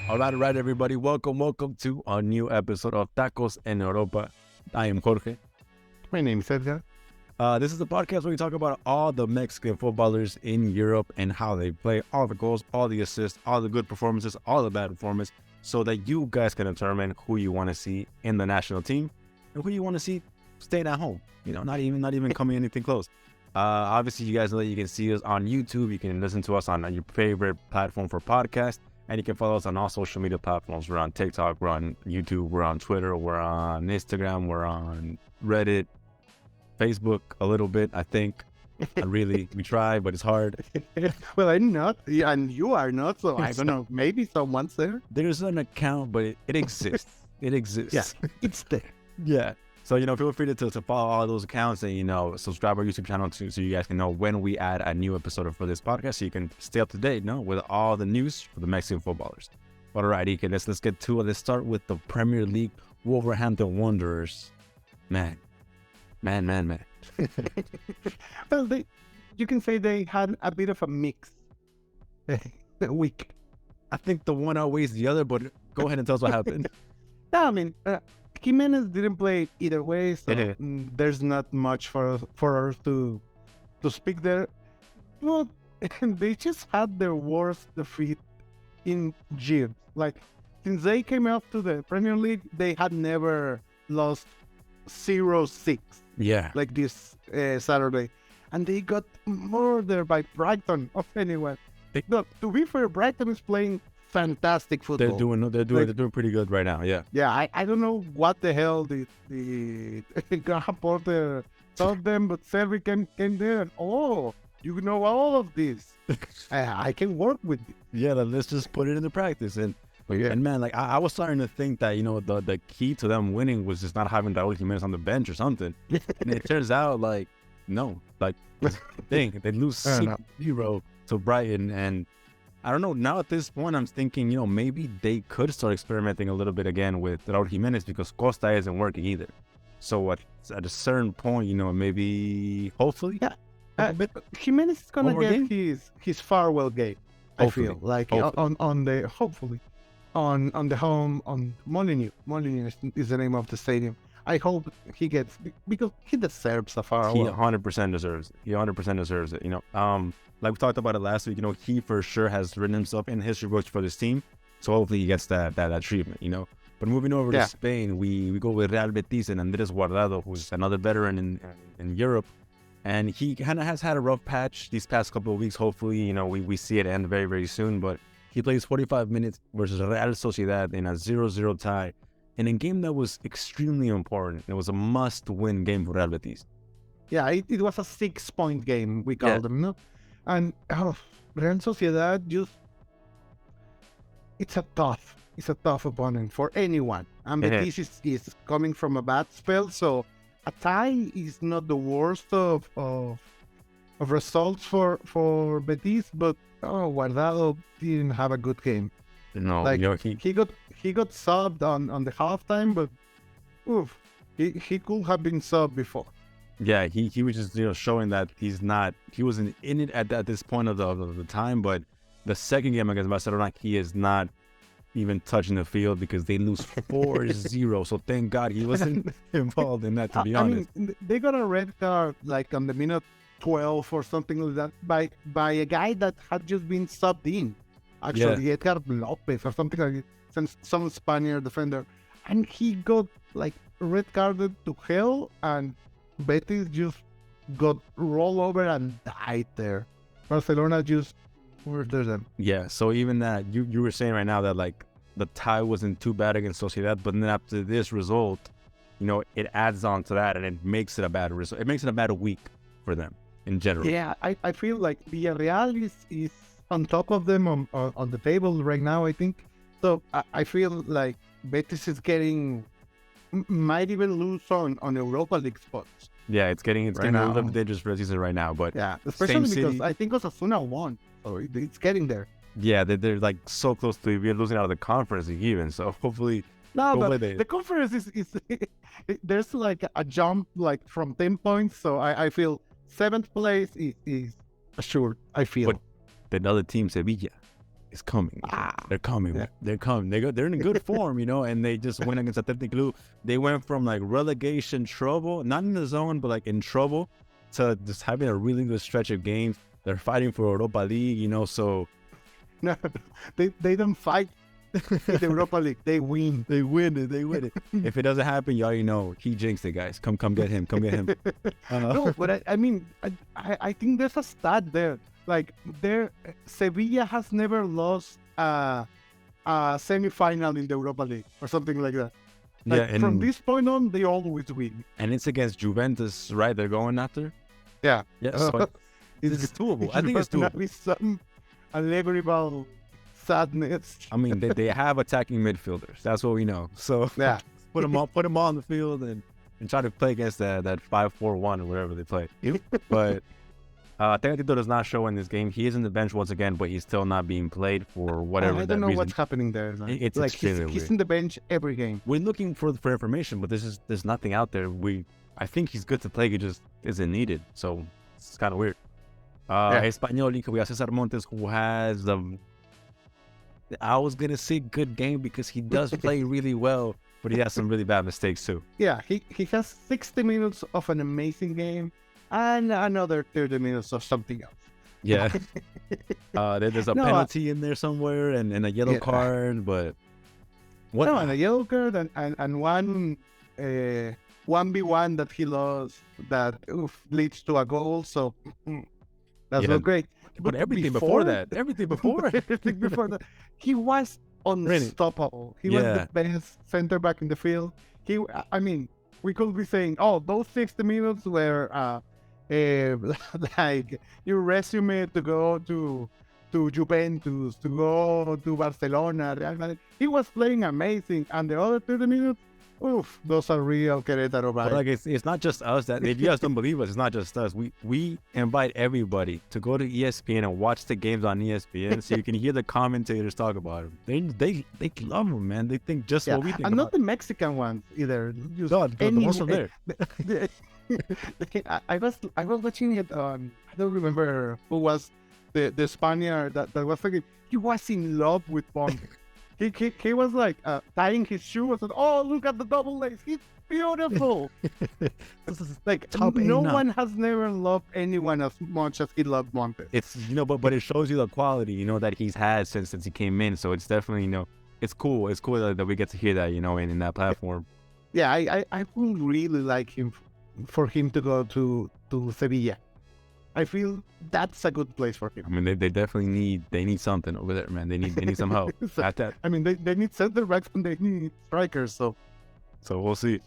All right, everybody. Welcome to a new episode of Tacos en Europa. I am Jorge. My name is Edgar. This is the podcast where we talk about all the Mexican footballers in Europe and how they play, all the goals, all the assists, all the good performances, all the bad performances, so that you guys can determine who you want to see in the national team and who you want to see staying at home. You know, not even coming anything close. Obviously, you guys know that you can see us on YouTube. You can listen to us on your favorite platform for podcast. And you can follow us on all social media platforms. We're on TikTok, we're on YouTube, we're on Twitter, we're on Instagram, we're on Reddit, Facebook a little bit, I think. We try, but it's hard. Well, I'm not, and you are not, so I don't know. Maybe someone's there. There's an account, but it exists. It exists. Yeah, it's there. Yeah. So, feel free to follow all those accounts and, subscribe our YouTube channel too, so you guys can know when we add a new episode for this podcast, so you can stay up to date, with all the news for the Mexican footballers. All right, Ike, let's get to it. Let's start with the Premier League. Wolverhampton Wanderers. Man. Well, you can say they had a bit of a mix week. I think the one outweighs the other, but go ahead and tell us what happened. No, I mean, Jimenez didn't play either way, so there's not much for us to speak there. But they just had their worst defeat in years. Like, since they came up to the Premier League, they had never lost 0-6. Yeah. Like this Saturday. And they got murdered by Brighton, of anyone. Look, to be fair, Brighton is playing fantastic football. They're doing pretty good right now. Yeah. Yeah, I don't know what the hell the Graham Porter taught them, but Servi came there and you know all of this. I can work with it. Yeah, let's just put it into practice. And man, like I was starting to think that the key to them winning was just not having Raúl Jiménez on the bench or something. And it turns out no, they lose 6-0 to Brighton. And I don't know, now at this point I'm thinking, maybe they could start experimenting a little bit again with Raúl Jiménez, because Costa isn't working either. So at a certain point, maybe, hopefully, but Jiménez is gonna get his farewell game. Hopefully. I feel like on the home on Molineux. Molineux is the name of the stadium. I hope he gets, because he deserves a farewell. He 100% deserves it. He 100% deserves it. Like we talked about it last week. He for sure has written himself in history books for this team. So hopefully he gets that treatment. But moving over to Spain, we go with Real Betis and Andrés Guardado, who's another veteran in Europe. And he kind of has had a rough patch these past couple of weeks. Hopefully, we see it end very, very soon. But he plays 45 minutes versus Real Sociedad in a 0-0 tie in a game that was extremely important. It was a must-win game for Real Betis. Yeah, it was a 6-point game, we called them, no? And Real Sociedad it's a tough opponent for anyone. And Betis is coming from a bad spell, so a tie is not the worst of results for Betis, but Guardado didn't have a good game. No, he got subbed on the halftime, but he could have been subbed before. Yeah, he was just showing that he wasn't in it at this point of the time. But the second game against Barcelona, he is not even touching the field because they lose 4-0. So thank God he wasn't involved in that, to be honest. I mean, they got a red card like on the minute 12 or something like that by a guy that had just been subbed in. Actually, Edgar Lopez or something like that, some Spaniard defender. And he got red carded to hell, and Betis just got rolled over and died there. Barcelona just murdered them. Yeah, so even that, you were saying right now that the tie wasn't too bad against Sociedad, but then after this result, it adds on to that and it makes it a bad result. It makes it a bad week for them in general. Yeah, I feel like Villarreal is on top of them on the table right now, I think. So I feel like Betis is might even lose on Europa League spots. Yeah, it's getting a little bit dangerous for the season right now, but especially because I think Osasuna won, so it's getting there. Yeah, they're so close to losing out of the conference even. So hopefully, the conference is there's a jump from 10 points. So I feel 7th place is assured. I feel. But the other team, Sevilla, is coming. They're coming. Yeah. They're coming. They're in good form, and they just went against Athletic Club. They went from like relegation trouble, not in the zone, but like in trouble, to just having a really good stretch of games. They're fighting for Europa League, so No, they don't fight in the Europa League. They win. they win it. If it doesn't happen, you already know he jinxed it, guys. Come get him. Come get him. No, but I mean, I think there's a stat there. Like, Sevilla has never lost a semi-final in the Europa League or something like that. Like, and from this point on, they always win. And it's against Juventus, right? They're going after. Yeah. So it's doable. I think it's doable. With some unbelievable sadness. I mean, they have attacking midfielders. That's what we know. So Yeah. put them all on the field and try to play against that 5-4-1 or whatever they play. But Tegatito does not show in this game. He is in the bench once again, but he's still not being played for whatever I don't know reason. what's happening there. It's like extremely he's weird. in the bench every game. We're looking for information, but there's nothing out there. I think he's good to play. He just isn't needed. So it's kind of weird. Espanyol, we have Cesar Montes, who has I was gonna say good game because he does play really well, but he has some really bad mistakes too. Yeah, he has 60 minutes of an amazing game and another 30 minutes of something else. Yeah. There's a penalty in there somewhere and a yellow card, but what? No, and a yellow card and one 1v1 that he lost that leads to a goal. So that's not great. But everything before that, everything before that, he was unstoppable. He was the best center back in the field. I mean, we could be saying, oh, those 60 minutes were like your resume to go to Juventus, to go to Barcelona, Real Madrid. He was playing amazing, and the other 30 minutes, those are real Querétaro vibes. But like it's not just us that if you guys don't believe us, it's not just us. We invite everybody to go to ESPN and watch the games on ESPN so you can hear the commentators talk about them. They love them, man. They think just what we think. And not the Mexican ones either. No, the ones from there. I was watching it on, I don't remember who was the Spaniard that was like, he was in love with Bond. He was like tying his shoe and said, oh, look at the double lace. He's beautiful. Like, no one has never loved anyone as much as he loved Montes. It's, but it shows you the quality, that he's had since he came in. So it's definitely, it's cool. It's cool that we get to hear that, in that platform. Yeah, I would really like for him to go to Sevilla. I feel that's a good place for him. I mean, they definitely need something over there, man. They need some help. So, I mean, they need center backs and they need strikers. So we'll see.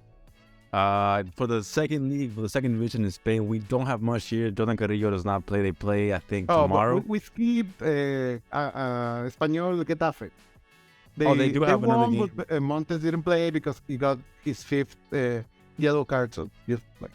For the second league, for the second division in Spain, we don't have much here. Jordan Carrillo does not play. They play, I think, tomorrow. We skipped Espanyol Getafe. They do have another game. But Montes didn't play because he got his 5th yellow card. So just like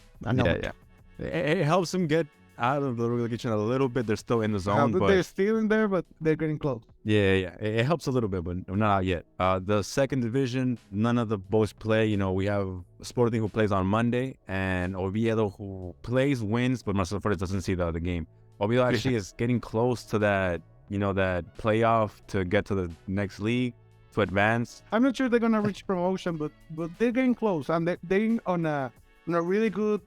it helps him get out of the relegation a little bit. They're still in the zone, but they're still in there, but they're getting close. Yeah. It helps a little bit, but not out yet. The second division, none of the boys play. We have Sporting who plays on Monday, and Oviedo who plays, wins, but Marcelo Flores doesn't see the other game. Oviedo actually is getting close to that, that playoff to get to the next league to advance. I'm not sure they're gonna reach promotion, but they're getting close, and they're on a really good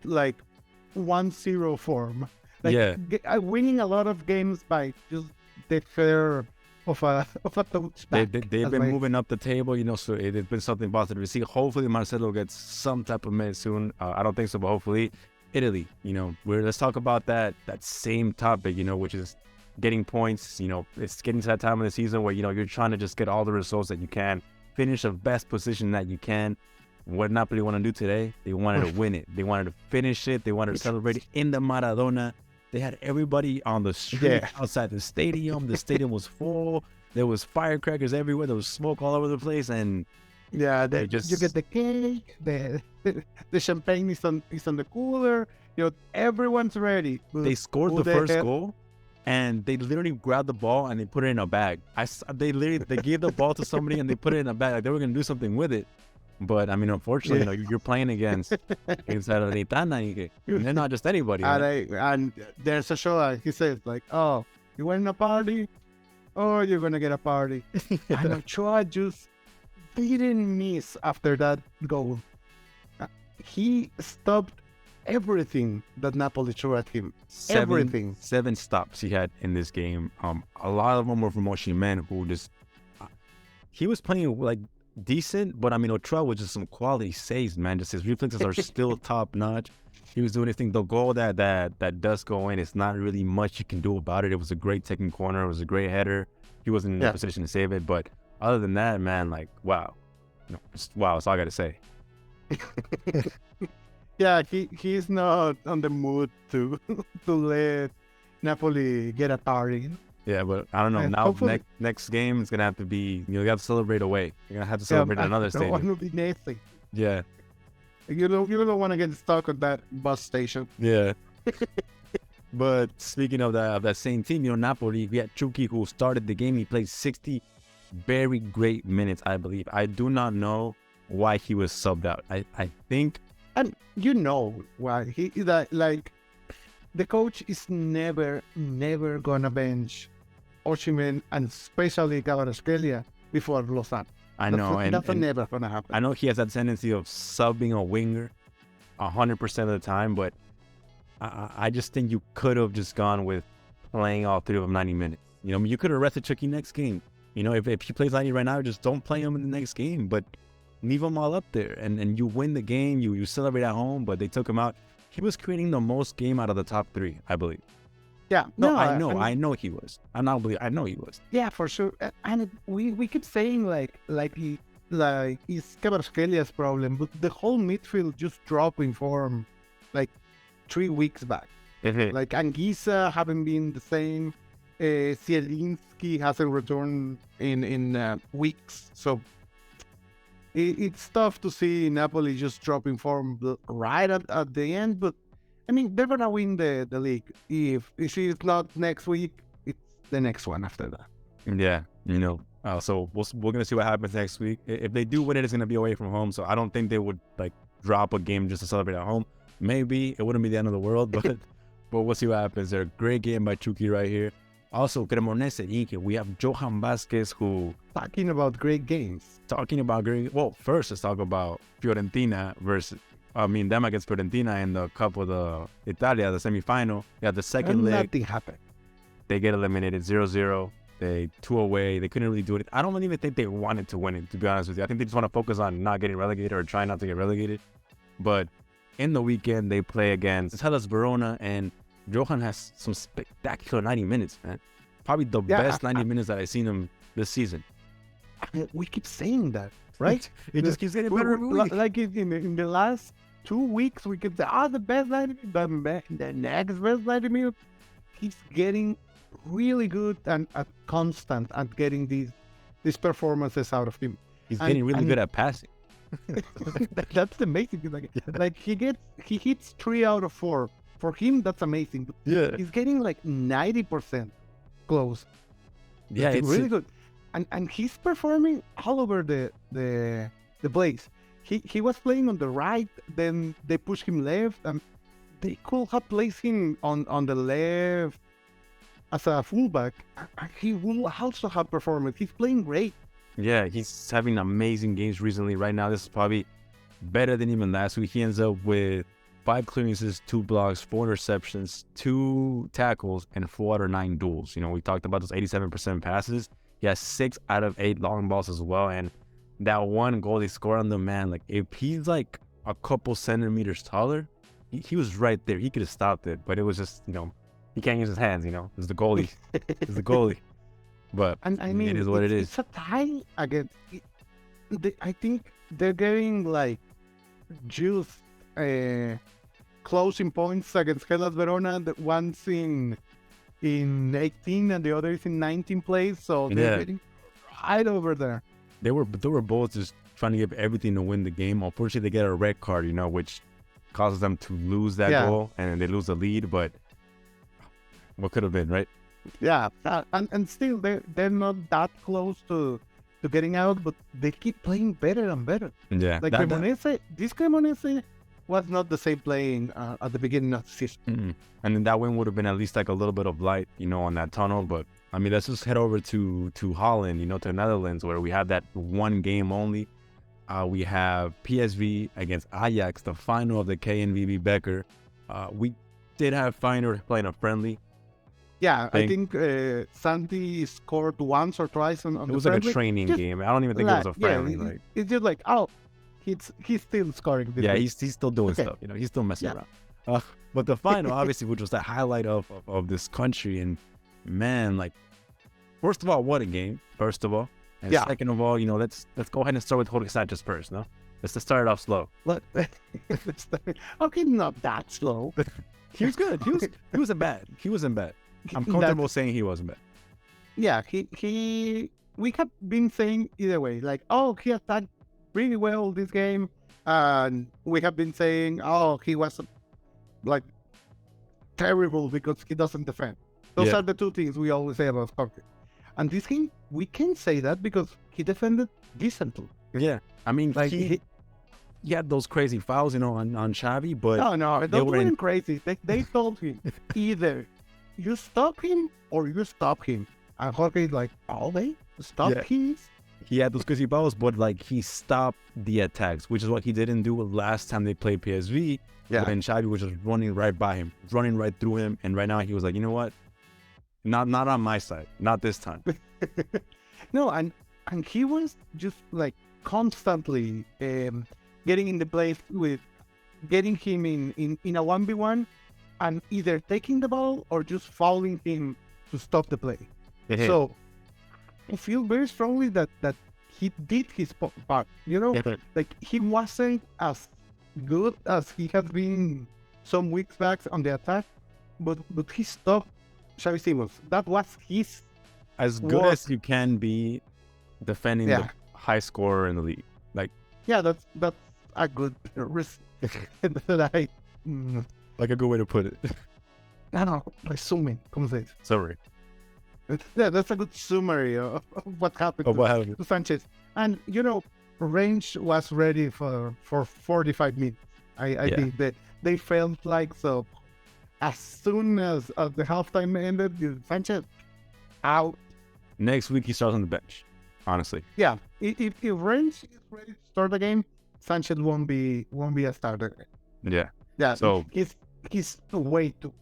1-0 form. Winning a lot of games by just the fair of a touchback. They've been moving up the table, so it's been something positive to see. Hopefully Marcelo gets some type of minute soon. I don't think so, but hopefully. Italy, let's talk about that same topic, which is getting points. It's getting to that time of the season where, you're trying to just get all the results that you can, finish the best position that you can. What Napoli want to do today, they wanted to win it. They wanted to finish it. They wanted to celebrate it in the Maradona. They had everybody on the street outside the stadium. The stadium was full. There was firecrackers everywhere. There was smoke all over the place. And you get the cake. The champagne is on the cooler. Everyone's ready. They scored the first goal, and they literally grabbed the ball and they put it in a bag. They gave the ball to somebody and they put it in a bag. Like they were gonna do something with it. But I mean, unfortunately, you're playing against Salernitana, and they're not just anybody. And there's a show he says like, "Oh, you went in a party, oh, you're gonna get a party. And Ochoa just didn't miss after that goal. He stopped everything that Napoli threw at him. Everything. Seven stops he had in this game. A lot of them were from Osimhen, who just he was playing like decent, but I mean Ochoa was just some quality saves, man. Just his reflexes are still top notch. He was doing his thing. The goal that does go in, it's not really much you can do about it. It was a great taking corner. It was a great header. He wasn't in a position to save it, but other than that, man, like wow, wow. That's all I got to say. Yeah, he's not on the mood to let Napoli get a party. Yeah, but I don't know. Now next game is gonna have to be you have to celebrate away. You're gonna have to celebrate in another stadium. Don't want to be nasty. Yeah. You don't want to get stuck at that bus station. Yeah. But speaking of that same team, Napoli, we had Chucky who started the game. He played 60 very great minutes, I believe. I do not know why he was subbed out. I think. And you know why. Like, the coach is never gonna bench Osimhen and especially Kvaratskhelia before Lausanne. I know. That's never gonna happen. I know he has that tendency of subbing a winger 100% of the time, but I just think you could have just gone with playing all three of them 90 minutes. You could have rested Chucky next game. If he plays 90 right now, just don't play him in the next game, but leave them all up there. And you win the game, you celebrate at home, but they took him out. He was creating the most game out of the top three, I believe. Yeah. No, I know he was. I know he was. Yeah, for sure. And we keep saying like it's Kvaratskelia's problem, but the whole midfield just dropped in form like 3 weeks back. Like Anguissa haven't been the same. Zielinski hasn't returned in weeks. So it's tough to see Napoli just dropping form right at the end, but I mean, they're going to win the league. If it's not next week, it's the next one after that. Yeah, so we're going to see what happens next week. If they do win it, it's going to be away from home, so I don't think they would drop a game just to celebrate at home. Maybe it wouldn't be the end of the world, but we'll see what happens there. Great game by Chucky right here. Also, Cremonese, ENG, we have Johan Vasquez who... Talking about great games. Well, first let's talk about Fiorentina them against Fiorentina in the Cup of the Italia, the semifinal. Yeah, the second leg. Nothing happened. They get eliminated 0-0. They 2 away. They couldn't really do it. I don't even think they wanted to win it, to be honest with you. I think they just want to focus on not getting relegated or trying not to get relegated. But in the weekend, they play against Hellas Verona, and Johan has some spectacular 90 minutes, man. Probably the best 90 minutes that I've seen him this season. We keep saying that, right? It just keeps getting better. Like in the last 2 weeks, we could say, the best 90 minutes, the next best 90 minutes. He's getting really good and constant at getting these performances out of him. He's getting really good at passing. That's the amazing thing. Like he hits 3 out of 4. For him, that's amazing. Yeah, he's getting like 90% close. Yeah, it's really good. And he's performing all over the place. He was playing on the right, then they pushed him left, and they could have placed him on the left as a fullback. He will also have performance. He's playing great. Yeah, he's having amazing games recently. Right now, this is probably better than even last week. He ends up with 5 clearances, 2 blocks, 4 interceptions, 2 tackles, and 4 out of 9 duels. We talked about those 87% passes. He has 6 out of 8 long balls as well. And that one goal they scored on the man, like if he's like a couple centimeters taller, he was right there. He could have stopped it, but it was just, he can't use his hands, It's the goalie. It's the goalie. But and I mean, it is what it is. It's a tie again. I think they're getting like just closing points against Hellas Verona. The one's in 18 and the other is in 19 place. So they're getting right over there. They were both just trying to give everything to win the game. Unfortunately, they get a red card, which causes them to lose that goal and they lose the lead. But what could have been, right? Yeah, and still they're not that close to getting out, but they keep playing better and better. Yeah, like this Cremonese was not the same playing at the beginning of the season. And then that win would have been at least like a little bit of light, on that tunnel. But I mean, let's just head over to Holland, to the Netherlands, where we have that one game only. We have PSV against Ajax, the final of the KNVB Becker. We did have Feyenoord playing a friendly. Yeah, I think Santi scored once or twice on It the was like a friendly. training Just game. I don't even think it was a friendly. Yeah, like, it's just like, oh, he's still scoring this yeah, week. he's still doing stuff. He's still messing around. But the final, obviously, which was the highlight of this country, and man, like, first of all, what a game! First of all, and second of all, let's go ahead and start with Jorge Sanchez first. No, let's just start it off slow. Okay, not that slow. He was good. He wasn't bad. He wasn't bad. I'm comfortable saying he wasn't bad. Yeah, we have been saying either way, like, oh, he attacked really well this game, and we have been saying, oh, he was like terrible because he doesn't defend. Those are the two things we always say about Jorge. And this game, we can say that because he defended decently. Yeah, I mean, like he had those crazy fouls, on Xavi, but no, they weren't crazy. They told him either you stop him or you stop him. And Jorge is like, okay, stop him. He had those crazy fouls, but like he stopped the attacks, which is what he didn't do last time they played PSV. Yeah, when Xavi was just running right by him, running right through him, and right now he was like, you know what? Not on my side, not this time. No, and he was just like constantly getting in the place with getting him in a 1v1 and either taking the ball or just fouling him to stop the play. So I feel very strongly that he did his part, like he wasn't as good as he had been some weeks back on the attack, but he stopped Xavi Simons. That was his as good as you can be defending the high scorer in the league. Like, yeah, that's a good risk that like a good way to put it. No, resuming, como se dice? Sorry. Yeah, that's a good summary of what happened to Sanchez. And Range was ready for 45 minutes. I think that they felt like so. As soon as the halftime ended, Sanchez out. Next week he starts on the bench. Honestly. Yeah, if Range is ready to start the game, Sanchez won't be a starter. Yeah. So he's way too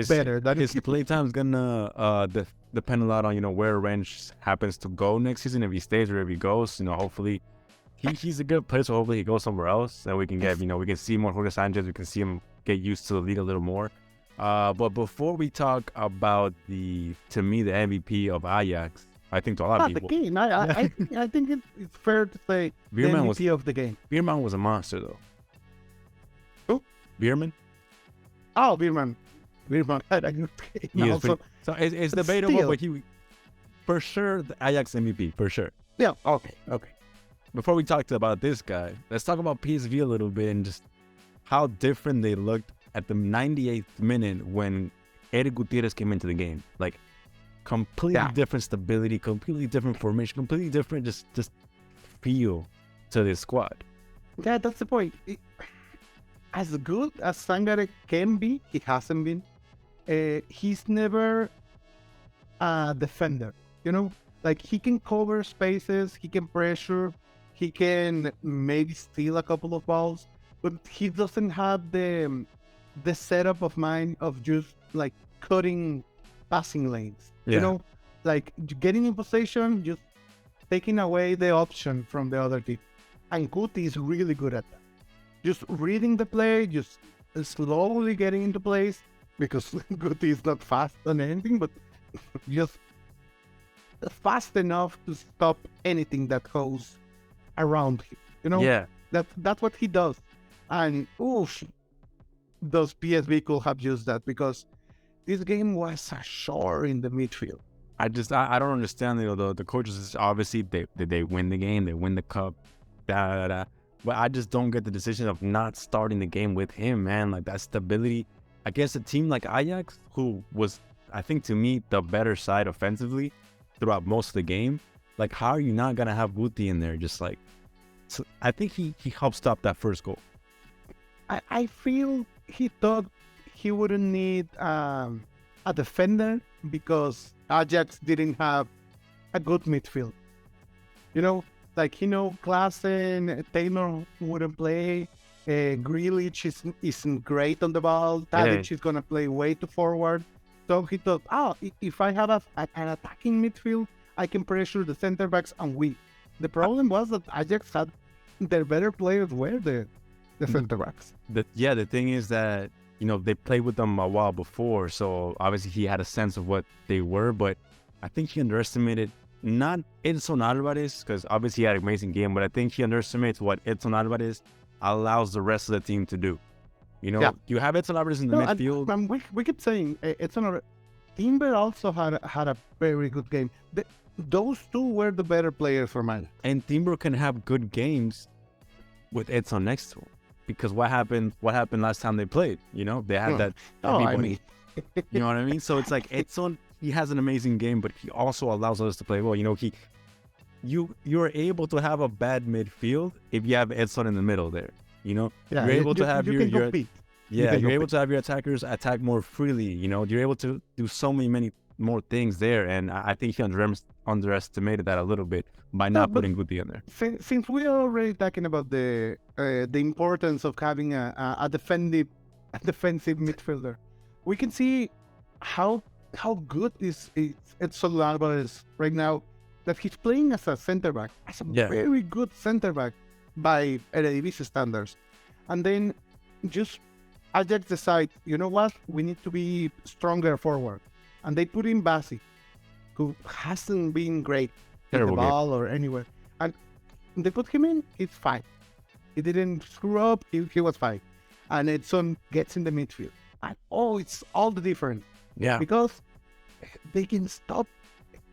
better. That his playtime is gonna depend a lot on where Range happens to go next season. If he stays or if he goes, hopefully he's a good player. So hopefully he goes somewhere else, and we can get we can see more Jorge Sanchez. We can see him get used to the league a little more. But before we talk about to me the MVP of Ajax, I think to a lot of people, the game. I think it's fair to say Veerman the MVP of the game. Veerman was a monster though. Who? Veerman. Oh, Veerman had a good game. So it's debatable, but he for sure the Ajax MVP for sure. Yeah. Okay. Before we talk about this guy, let's talk about PSV a little bit and just how different they looked at the 98th minute when Erick Gutierrez came into the game. Like, completely different stability, completely different formation, completely different just feel to this squad. Yeah, that's the point. As good as Sangare can be, he hasn't been. He's never a defender, Like, he can cover spaces, he can pressure, he can maybe steal a couple of balls, but he doesn't have the setup of mind of just like cutting passing lanes. Like getting in possession, just taking away the option from the other team. And Guti is really good at that. Just reading the play, just slowly getting into place, because Guti is not fast on anything, but just fast enough to stop anything that goes around him. Yeah. That's what he does. And those PSV could have used that, because this game was a chore in the midfield. I don't understand. The coaches obviously they win the game, they win the cup, but I just don't get the decision of not starting the game with him, man. Like, that stability against a team like Ajax, who was, I think, to me, the better side offensively throughout most of the game. Like, how are you not gonna have Guti in there? Just like, so I think he helped stop that first goal. I feel he thought he wouldn't need a defender, because Ajax didn't have a good midfield. You know, like, Klaassen, Taylor wouldn't play. Grealish isn't great on the ball. Yeah, Tadic is going to play way too forward. So he thought, if I have an attacking midfield, I can pressure the center backs and win. The problem was that Ajax had their better players were the center backs. the thing is that, they played with them a while before, so obviously he had a sense of what they were, but I think he underestimated not Edson Alvarez, because obviously he had an amazing game, but I think he underestimates what Edson Alvarez allows the rest of the team to do. You have Edson Alvarez in the midfield. And we keep saying Edson Alvarez. Timber also had a very good game. Those two were the better players for Man. And Timber can have good games with Edson next to him. Because what happened last time they played? They had that. You know what I mean? So it's like Edson, he has an amazing game, but he also allows us to play well. You're able to have a bad midfield if you have Edson in the middle there. You're able to have your attackers attack more freely. You're able to do so many more things there, and I think he underestimated that a little bit by not putting Guti in there. Since we are already talking about the importance of having a defensive midfielder, we can see how good is Edson Alvarez right now, that he's playing as a center back, as a very good center back by Eredivisie standards. And then just Ajax decide, you know what, we need to be stronger forward. And they put in Basi, who hasn't been great with the ball or anywhere. And they put him in, he's fine. He didn't screw up, he was fine. And Edson gets in the midfield. And it's all the difference. Yeah. Because they can stop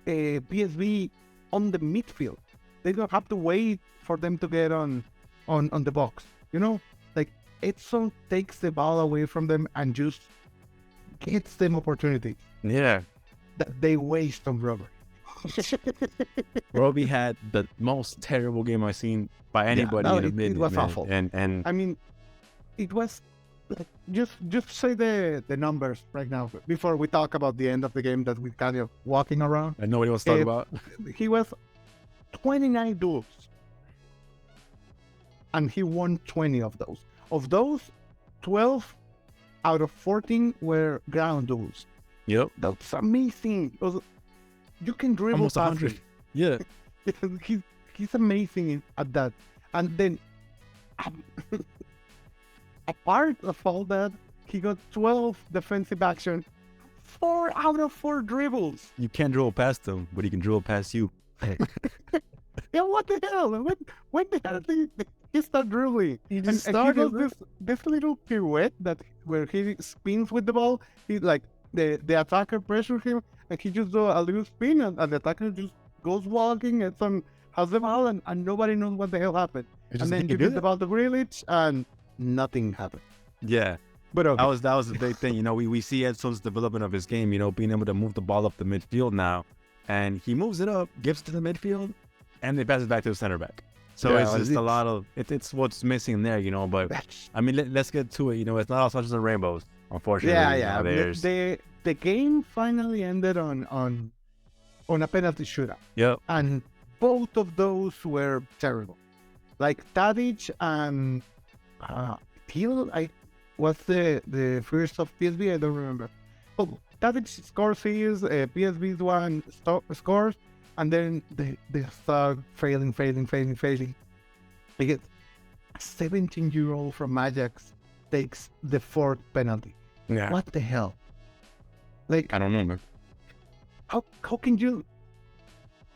PSV on the midfield. They don't have to wait for them to get on the box. Like Edson takes the ball away from them and just gets them opportunity. Yeah. That they waste on Robbie. Robbie had the most terrible game I've seen by anybody in a minute. It was awful. And I mean, it was like, just say the numbers right now before we talk about the end of the game that we kind of walking around. And nobody wants to talk about. He was 29 duels. And he won 20 of those. Of those, 12 out of 14 were ground duels. Yep. That's amazing. You can dribble almost 100. Yeah. He's amazing at that. And then, apart of all that, he got 12 defensive action, 4 out of 4 dribbles. You can't dribble past them, but he can dribble past you. Yeah, what the hell? When the hell did he start dribbling? He does this little pirouette where he spins with the ball. He's like, the attacker pressures him, and he just do a little spin, and the attacker just goes walking, and some has the ball, and nobody knows what the hell happened. And then you give the ball to Grealish, and nothing happened. Yeah. But okay. That was the big thing. We see Edson's development of his game, being able to move the ball up the midfield now. And he moves it up, gives it to the midfield, and they pass it back to the center back. So it's just a lot of it's what's missing there, but I mean, let's get to it. It's not all sunshine and rainbows, unfortunately. Yeah. The game finally ended on a penalty shootout. Yep. And both of those were terrible. Like Tadic and Thiel, was the first of PSV. I don't remember. Oh, Tadic scores his, PSV's one scores, and then they start failing. Because a 17-year-old from Ajax takes the 4th penalty. Yeah. What the hell? Like, I don't know, man. How can you?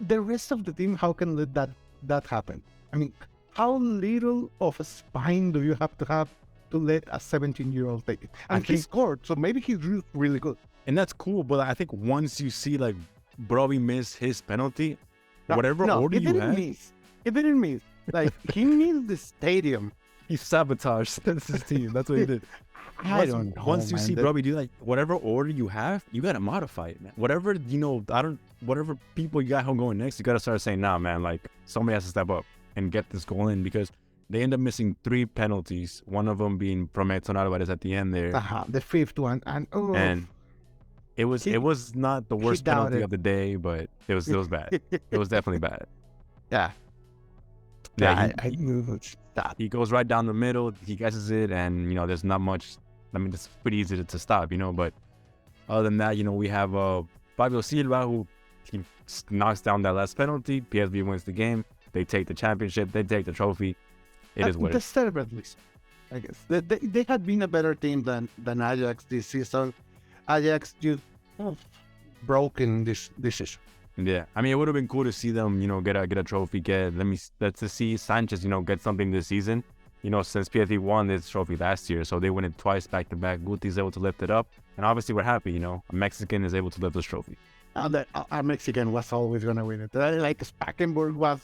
The rest of the team, how can let that happen? I mean, how little of a spine do you have to let a 17-year-old take it? And he scored, so maybe he's really good. And that's cool, but I think once you see like Broby miss his penalty, whatever order you have, it didn't miss. Like he missed the stadium. He sabotaged his team. That's what he did. I don't know. Once you see Broby do like whatever order you have, you gotta modify it, man. Whatever whatever people you got going next, you gotta start saying, nah, man, like somebody has to step up and get this goal in, because they end up missing 3 penalties. One of them being from Edson Alvarez at the end there. The 5th one, and it was not the worst penalty of the day, but it was bad. It was definitely bad. Yeah. Yeah, I knew that. he goes right down the middle. He guesses it, and there's not much. I mean, it's pretty easy to stop, But other than that, we have Fabio Silva, who he knocks down that last penalty. PSV wins the game. They take the championship. They take the trophy. It is what it is. Deservedly, I guess. They had been a better team than Ajax this season. Ajax just broken this season. Yeah, I mean, it would have been cool to see them, get a trophy. Let's just see Sanchez, get something this season. Since PSV won this trophy last year, so they win it twice back to back. Guti's able to lift it up, and obviously we're happy. A Mexican is able to lift this trophy. Our Mexican was always gonna win it. Like Spakenburg was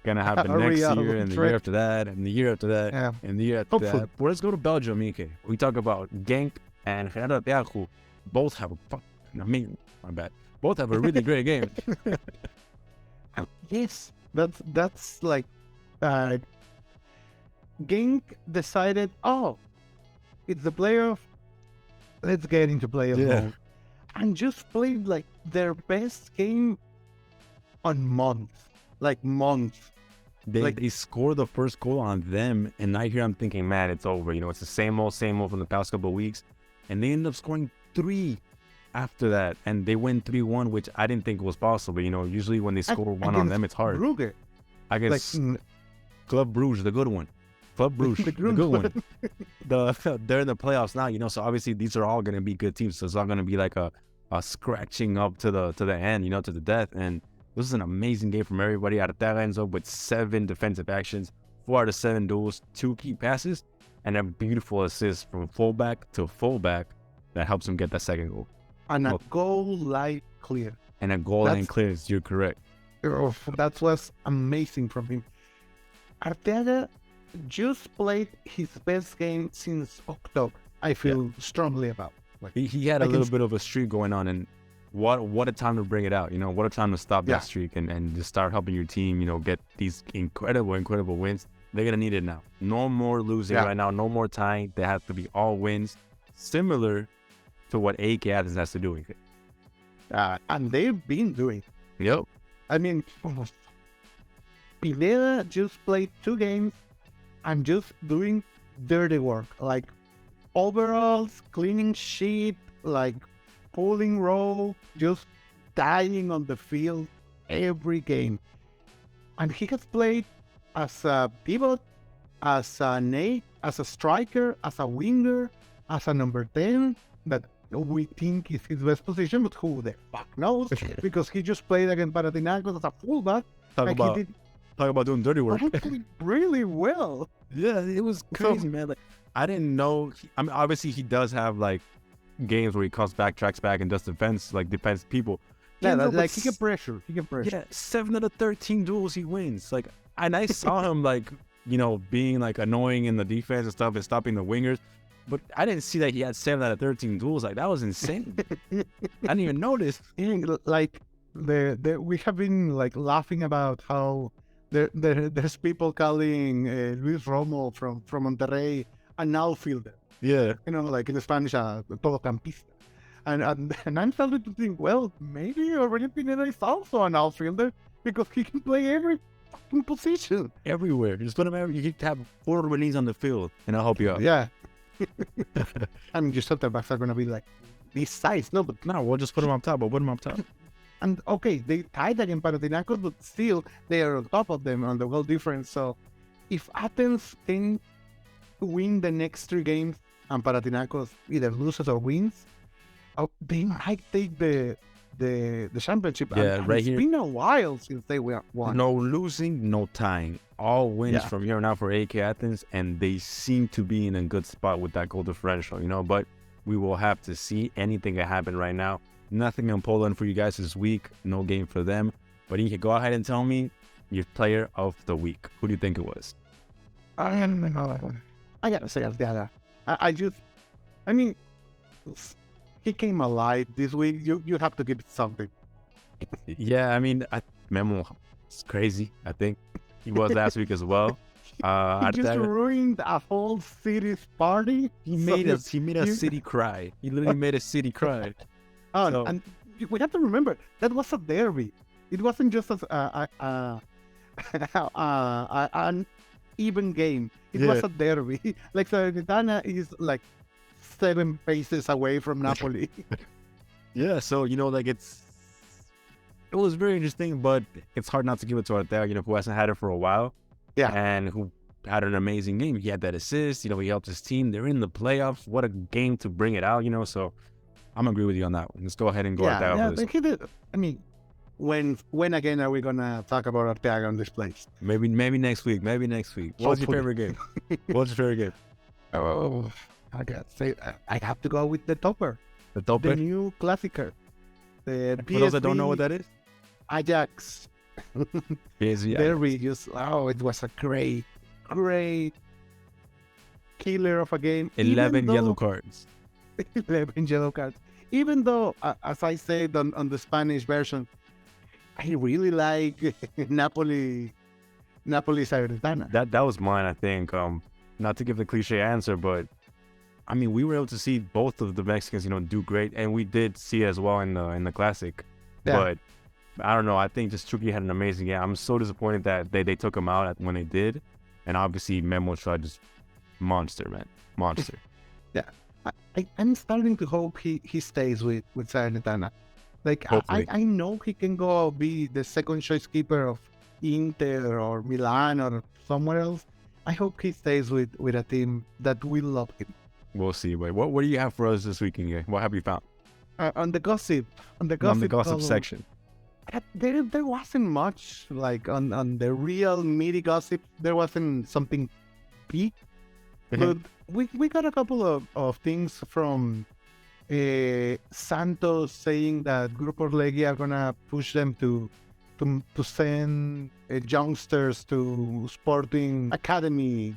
gonna happen next year, and the year after that, and the year after that, and the year after that. Well, let's go to Belgium, Ike. We talk about Genk and Gerardo Arteaga, who both have both have a really great game. Yes, that's like Genk decided, it's the playoff. Let's get into playoff mode, and just played like their best game on months. They score the first goal on them, and right here I'm thinking, man, it's over. It's the same old from the past couple of weeks, and they end up scoring 3 after that, and they win 3-1, which I didn't think was possible. Usually when they score one on them, it's hard. Brugge. I guess Club Brugge, the good one. Club Brugge, the good one. They're in the playoffs now, so obviously these are all going to be good teams. So it's not going to be like a scratching up to the end, to the death. And this is an amazing game from everybody. Arteaga ends up with 7 defensive actions, 4 out of 7 duels, 2 key passes, and a beautiful assist from fullback to fullback that helps him get that second goal. And a goal line clear. And a goal line clears, you're correct. That was amazing from him. Arteaga just played his best game since October. I feel strongly about. He had a little bit of a streak going on, and what a time to bring it out. What a time to stop that streak and just start helping your team, get these incredible wins. They're going to need it now. No more losing right now. No more tying. They have to be all wins, similar to what AK Athens has to do. And they've been doing. Yep. I mean, Pineda just played 2 games and just doing dirty work, like overalls, cleaning sheet, like pulling roll, just dying on the field every game. And he has played as a pivot, as an 8, as a striker, as a winger, as a number 10, that we think is his best position, but who the fuck knows? Because he just played against Panathinaikos as a fullback. Talk about doing dirty work. Really well. Yeah, it was crazy, man. Like, I didn't know. Obviously he does have like games where he comes back, tracks back, and does defense people. Yeah, like he can pressure. Yeah, 7 out of 13 duels he wins. Like, and I saw him like being like annoying in the defense and stuff and stopping the wingers. But I didn't see that he had 7 out of 13 duels. Like, that was insane. I didn't even notice. Like, we have been like laughing about how there's people calling Luis Romo from Monterrey an outfielder. Yeah. Like in Spanish, todocampista. And I'm starting to think, well, maybe already Pineda is also an outfielder because he can play every fucking position. Everywhere. Just put him everywhere. You can have 4 Rubenese on the field, and I'll help you out. Yeah. I mean, your center backs are going to be like this size. No, we'll just put them up top. And okay, they tied against Panathinaikos, but still they are on top of them on the goal difference. So if Athens can win the next 3 games and Panathinaikos either loses or wins, they might take the championship. Yeah, right it's here. It's been a while since they won. No losing, no tying. All wins from here on out for AK Athens, and they seem to be in a good spot with that goal differential, but we will have to see. Anything can happen right now. Nothing in Poland for you guys this week. No game for them. But you can go ahead and tell me your player of the week. Who do you think it was? I gotta say Arteaga. I mean, he came alive this week. You have to give it something. Yeah, I mean, Memo is crazy, I think. He was last week as well. He just ruined a whole city's party. He made a city cry. He literally made a city cry. Oh, and we have to remember that was a derby. It wasn't just an even game. It was a derby. Like Salernitana is like 7 paces away from Napoli. Yeah, so like it was very interesting, but it's hard not to give it to Arteaga, who hasn't had it for a while. Yeah. And who had an amazing game. He had that assist, he helped his team. They're in the playoffs. What a game to bring it out, so I'm gonna agree with you on that one. Let's go ahead and go Arteaga for this. But he did. I mean, when again are we gonna talk about Arteaga on this place? Maybe next week. What's your favorite game? What's your favorite game? Oh, I gotta say, I have to go with the topper. The topper? The new Classicer. The For those that don't know what that is? Ajax. PSV. Derby. It was a great killer of a game. 11 yellow cards. 11 yellow cards. Even though, as I said on the Spanish version, I really like Napoli Salernitana. That was mine, I think. Not to give the cliche answer, but I mean, we were able to see both of the Mexicans, do great, and we did see as well in the Classic. Yeah. But I don't know. I think just Chucky had an amazing game. I'm so disappointed that they took him out when they did, and obviously Memo tried just monster. Yeah, I'm starting to hope he stays with Salernitana. Like I know he can go be the second choice keeper of Inter or Milan or somewhere else. I hope he stays with a team that will love him. We'll see. Wait, what do you have for us this weekend? What have you found? On the gossip section. There wasn't much like on the real meaty gossip. There wasn't something big, but we got a couple of things from Santos saying that Grupo Orlegui are gonna push them to send youngsters to Sporting Academy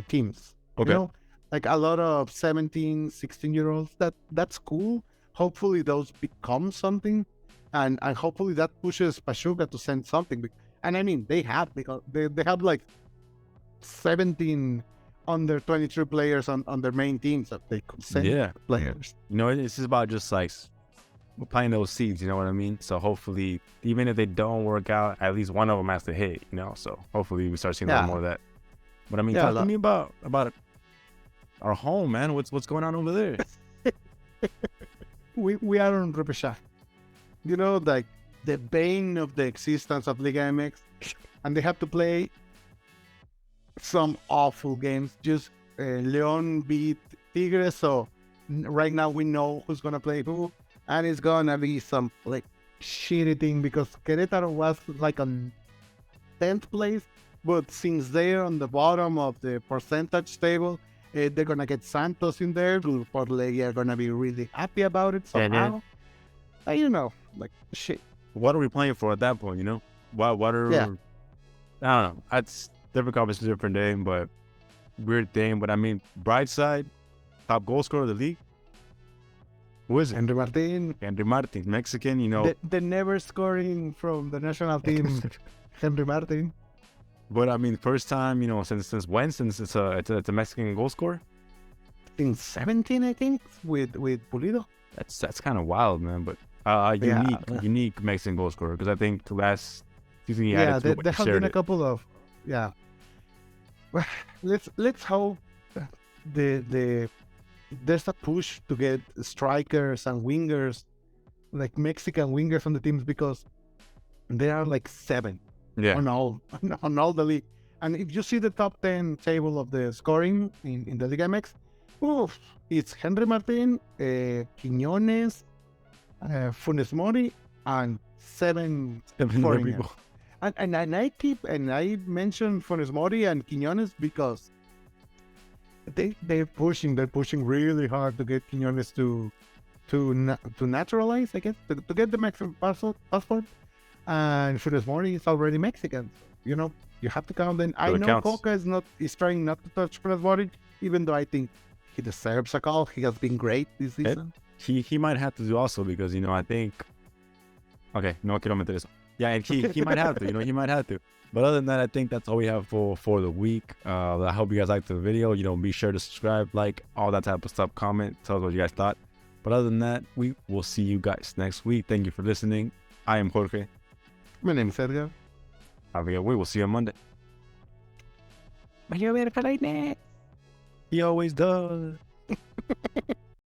teams. Okay. Like a lot of 17, 16-year-olds. That's cool. Hopefully those become something, and hopefully that pushes Pachuca to send something. And I mean, they have, because they have like 17 under 23 players on their main teams that they could send players. It's just about just like planting those seeds, you know what I mean? So hopefully, even if they don't work out, at least one of them has to hit, So hopefully we start seeing a lot more of that. But I mean, talk to me about our home, man. What's going on over there? we are on repechage. Like the bane of the existence of Liga MX, and they have to play some awful games. Just León beat Tigres, so right now we know who's gonna play who, and it's gonna be some like shitty thing because Querétaro was like on 10th place, but since they're on the bottom of the percentage table, they're gonna get Santos in there. Grupo Orlegui are gonna be really happy about it somehow. Like shit. What are we playing for at that point? What are? I don't know. That's different conversation, different day, but weird thing. But I mean, bright side, top goal scorer of the league. Who is it? Henry Martin, Mexican. The never scoring from the national team, Henry Martin. But I mean, first time, since when? Since it's a Mexican goal scorer? In 17, I think, with Pulido. That's kind of wild, man. But unique Mexican goal scorer, because I think last season he had it. There have been a couple of Let's hope there's a push to get strikers and wingers, like Mexican wingers on the teams, because there are like 7 on all the league. And if you see the top 10 table of the scoring in the Liga MX, it's Henry Martin, Quiñones, Funes Mori, and 7 foreigners. And I mention Funes Mori and Quiñones because they're pushing really hard to get Quiñones to naturalize, I guess, to get the Mexican passport. And Funes Mori is already Mexican. You have to count them. I know Coca is trying not to touch Funes Mori, even though I think he deserves a call. He has been great this season. He might have to do also, because I think. Okay, no quiero meter eso. Yeah, and he might have to. He might have to. But other than that, I think that's all we have for the week. I hope you guys liked the video. Be sure to subscribe, like, all that type of stuff. Comment, tell us what you guys thought. But other than that, we will see you guys next week. Thank you for listening. I am Jorge. My name is Edgar. Have a good week. We'll see you on Monday. He always does.